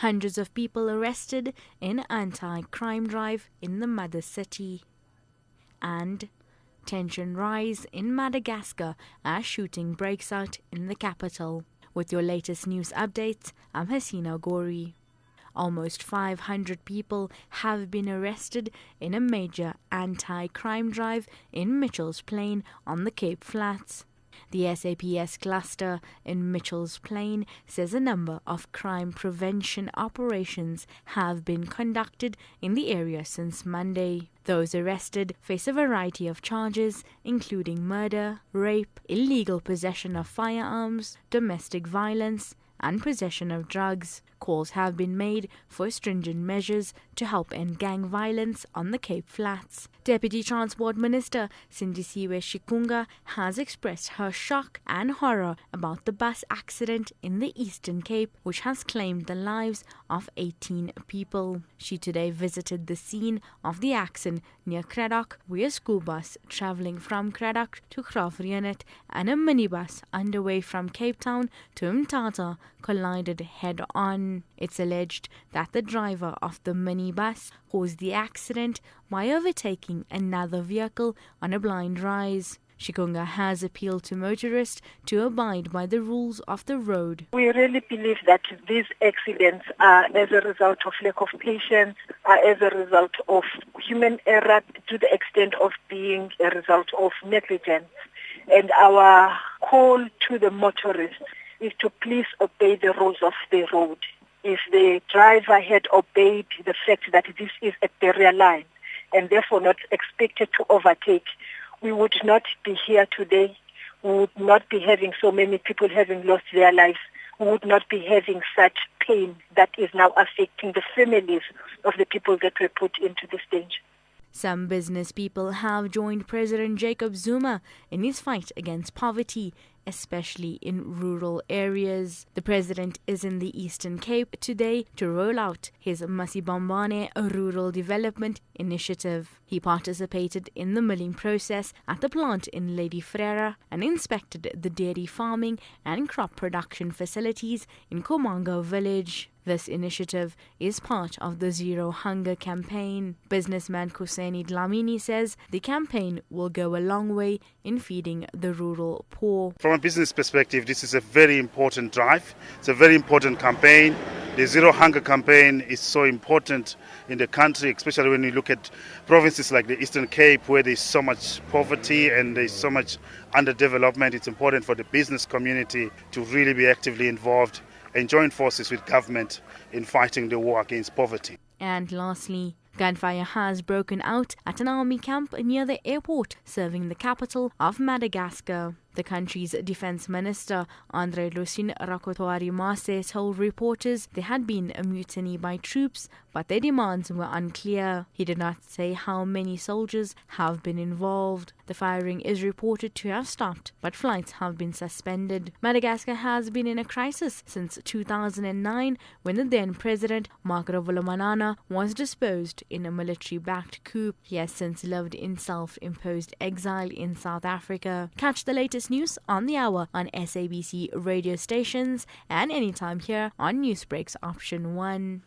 Hundreds of people arrested in anti-crime drive in the mother city. And tension rise in Madagascar as shooting breaks out in the capital. With your latest news updates, I'm Hasina Gori. Almost 500 people have been arrested in a major anti-crime drive in Mitchell's Plain on the Cape Flats. The SABC cluster in Mitchell's Plain says a number of crime prevention operations have been conducted in the area since Monday. Those arrested face a variety of charges, including murder, rape, illegal possession of firearms, domestic violence, and possession of drugs. Calls have been made for stringent measures to help end gang violence on the Cape Flats. Deputy Transport Minister Sindisiwe Shikunga has expressed her shock and horror about the bus accident in the Eastern Cape, which has claimed the lives of 18 people. She today visited the scene of the accident near Cradock, where a school bus travelling from Cradock to Graaff-Reinet and a minibus underway from Cape Town to Mthatha collided head-on. It's alleged that the driver of the minibus caused the accident by overtaking another vehicle on a blind rise. Shikunga has appealed to motorists to abide by the rules of the road. We really believe that these accidents are as a result of lack of patience, are as a result of human error to the extent of being a result of negligence. And our call to the motorists is to please obey the rules of the road. If the driver had obeyed the fact that this is a barrier line and therefore not expected to overtake, we would not be here today. We would not be having so many people having lost their lives. We would not be having such pain that is now affecting the families of the people that were put into this danger. Some business people have joined President Jacob Zuma in his fight against poverty, especially in rural areas. The president is in the Eastern Cape today to roll out his Masibambane Rural Development Initiative. He participated in the milling process at the plant in Lady Frere and inspected the dairy farming and crop production facilities in Komango village. This initiative is part of the Zero Hunger campaign. Businessman Kuseni Dlamini says the campaign will go a long way in feeding the rural poor. From a business perspective, this is a very important drive. It's a very important campaign. The Zero Hunger campaign is so important in the country, especially when you look at provinces like the Eastern Cape, where there's so much poverty and there's so much underdevelopment. It's important for the business community to really be actively involved and join forces with government in fighting the war against poverty. And lastly, gunfire has broken out at an army camp near the airport serving the capital of Madagascar. The country's defense minister, Andre Lucien Rakotoari Mase, told reporters there had been a mutiny by troops, but their demands were unclear. He did not say how many soldiers have been involved. The firing is reported to have stopped, but flights have been suspended. Madagascar has been in a crisis since 2009, when the then president, Mark Ravalomanana, was disposed in a military-backed coup. He has since lived in self-imposed exile in South Africa. Catch the latest news on the hour on SABC radio stations and anytime here on Newsbreak's Option 1.